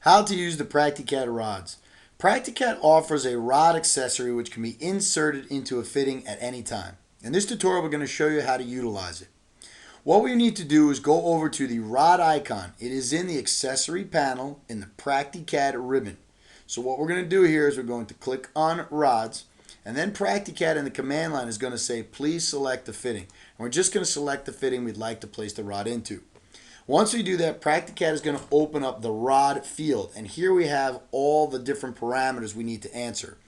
How to use the PractiCAD rods. PractiCAD offers a rod accessory which can be inserted into a fitting at any time. In this tutorial, we're going to show you how to utilize it. What we need to do is go over to the rod icon. It is in the accessory panel in the PractiCAD ribbon. So what we're going to do here is we're going to click on rods, and then PractiCAD in the command line is going to say please select the fitting. And we're just going to select the fitting we'd like to place the rod into. Once we do that, PractiCAD is going to open up the rod field, and here we have all the different parameters we need to answer.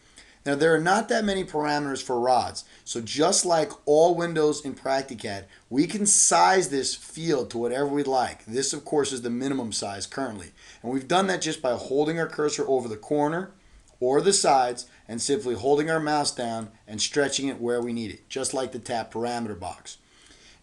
Now, there are not that many parameters for rods, so just like all windows in PractiCAD, we can size this field to whatever we'd like. This, of course, is the minimum size currently, and we've done that just by holding our cursor over the corner or the sides and simply holding our mouse down and stretching it where we need it, just like the tap parameter box.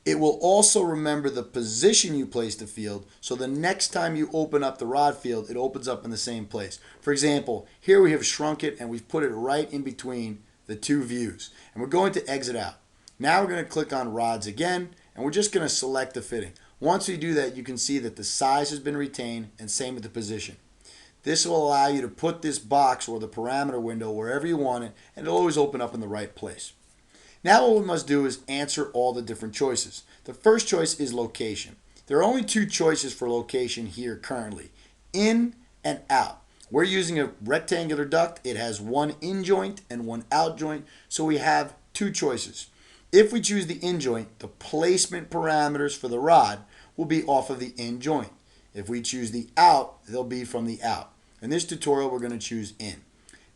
It will also remember the position you place the field, so the next time you open up the rod field, it opens up in the same place. For example, here we have shrunk it and we've put it right in between the two views. And we're going to exit out. Now we're going to click on rods again, and we're just going to select the fitting. Once we do that, you can see that the size has been retained, and same with the position. This will allow you to put this box or the parameter window wherever you want it, and it'll always open up in the right place. Now what we must do is answer all the different choices. The first choice is location. There are only two choices for location here currently, in and out. We're using a rectangular duct. It has one in joint and one out joint, so we have two choices. If we choose the in joint, the placement parameters for the rod will be off of the in joint. If we choose the out, they'll be from the out. In this tutorial, we're going to choose in.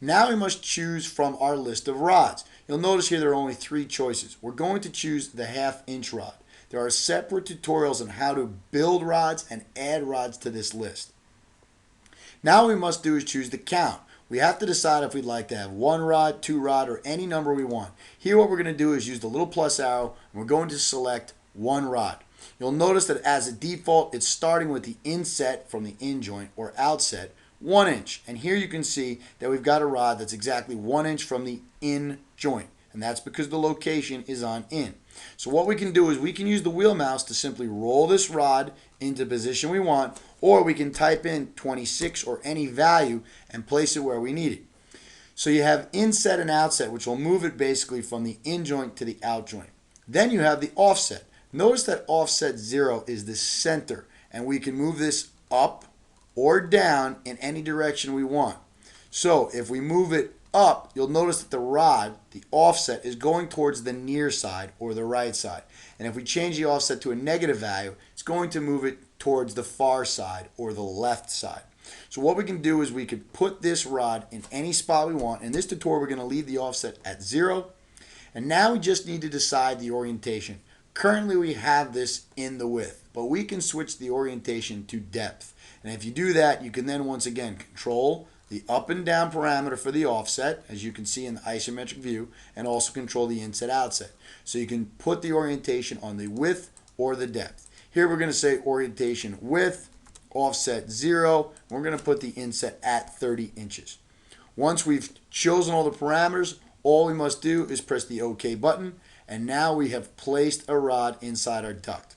Now we must choose from our list of rods. You'll notice here there are only three choices. We're going to choose the 1/2 inch rod. There are separate tutorials on how to build rods and add rods to this list. Now what we must do is choose the count. We have to decide if we'd like to have 1 rod, 2 rod, or any number we want. Here what we're going to do is use the little plus arrow, and we're going to select 1 rod. You'll notice that as a default, it's starting with the inset from the in joint or outset, 1 inch. And here you can see that we've got a rod that's exactly 1 inch from the in joint. And that's because the location is on in. So what we can do is we can use the wheel mouse to simply roll this rod into the position we want, or we can type in 26 or any value and place it where we need it. So you have inset and outset, which will move it basically from the in joint to the out joint. Then you have the offset. Notice that offset 0 is the center, and we can move this up or down in any direction we want. So if we move it up, you'll notice that the rod, the offset, is going towards the near side or the right side. And if we change the offset to a negative value, it's going to move it towards the far side or the left side. So what we can do is we could put this rod in any spot we want. In this tutorial, we're going to leave the offset at 0. And now we just need to decide the orientation. Currently, we have this in the width, but we can switch the orientation to depth. And if you do that, you can then once again control the up and down parameter for the offset, as you can see in the isometric view, and also control the inset outset. So you can put the orientation on the width or the depth. Here we're going to say orientation width, offset 0. We're going to put the inset at 30 inches. Once we've chosen all the parameters, all we must do is press the OK button, and now we have placed a rod inside our duct.